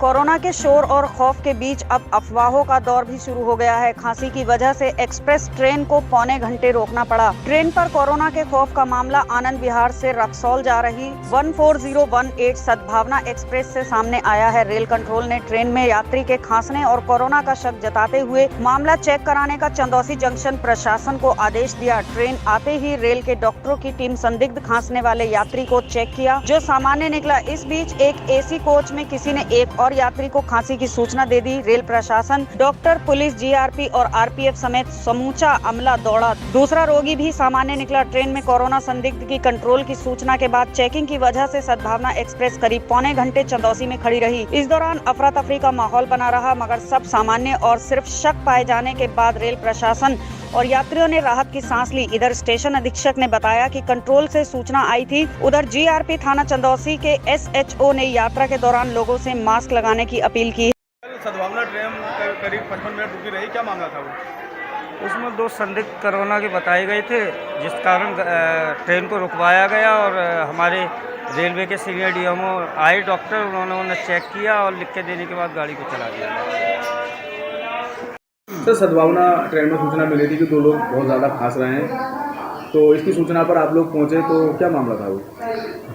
Corona के शोर और खौफ के बीच अब अफवाहों का दौर भी शुरू हो गया है। खांसी की वजह से एक्सप्रेस ट्रेन को पौने घंटे रोकना पड़ा। ट्रेन पर कोरोना के खौफ का मामला आनंद विहार से रक्सौल जा रही 14018 सद्भावना एक्सप्रेस से सामने आया है। रेल कंट्रोल ने ट्रेन में यात्री के खांसने और कोरोना का शक जताते हुए मामला चेक कराने का चंदौसी जंक्शन प्रशासन को आदेश दिया। ट्रेन आते ही रेल के डॉक्टरों की टीम संदिग्ध खांसने वाले यात्री को चेक किया, जो सामान्य निकला। इस बीच एक एसी कोच में किसी ने एक और यात्री को खांसी की सूचना दे दी। रेल प्रशासन, डॉक्टर, पुलिस, जीआरपी और आरपीएफ समेत समूचा अमला दौड़ा। दूसरा रोगी भी सामान्य निकला। ट्रेन में कोरोना संदिग्ध की कंट्रोल की सूचना के बाद चेकिंग की वजह से सद्भावना एक्सप्रेस करीब पौने घंटे चंदौसी में खड़ी रही। इस दौरान अफरा तफरी का माहौल बना रहा, मगर सब सामान्य और सिर्फ शक पाए जाने के बाद रेल प्रशासन और यात्रियों ने राहत की सांस ली। इधर स्टेशन अधीक्षक ने बताया कि कंट्रोल से सूचना आई थी। उधर जीआरपी थाना चंदौसी के एसएचओ ने यात्रा के दौरान लोगों से मास्क लगाने की अपील की। सद्भावना ट्रेन करीब 55 मिनट रुकी रही, क्या मामला था वो? उसमें 2 संदिग्ध कोरोना के बताए गए थे, जिस कारण ट्रेन को रुकवाया गया और हमारे रेलवे के सीनियर डीएमओ आए डॉक्टर, उन्होंने चेक किया और लिख के देने के बाद गाड़ी को चला दिया। सर, सद्भावना ट्रेन में सूचना मिली थी कि 2 लोग बहुत ज़्यादा खांस रहे हैं, तो इसकी सूचना पर आप लोग पहुंचे, तो क्या मामला था वो?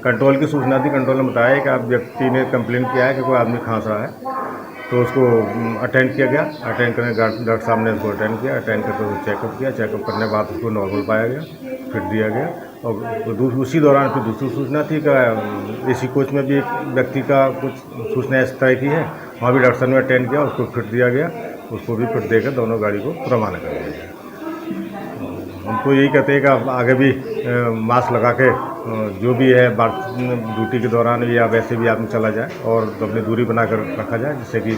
कंट्रोल की सूचना थी। कंट्रोल ने बताया कि आप व्यक्ति ने कंप्लेंट किया है कि कोई आदमी खांस रहा है, तो उसको अटेंड किया गया। अटेंड करने डॉक्टर साहब ने उसको अटेंड किया। अटेंड करके उसको चेकअप किया। चेकअप करने के बाद उसको नॉर्मल पाया गया, फिट दिया गया। और उसी दौरान फिर दूसरी सूचना थी कि एसी कोच में भी एक व्यक्ति का कुछ सूचना इस तरह की है, वहाँ भी डॉक्टर साहब ने अटेंड किया, उसको फिट दिया गया। उसको भी फिट देकर दोनों गाड़ी को रवाना कर दिया गया। हम तो यही कहते हैं कि आप आगे भी मास्क लगा के जो भी है ड्यूटी के दौरान या वैसे भी आदमी चला जाए और अपनी दूरी बनाकर रखा जाए, जिससे कि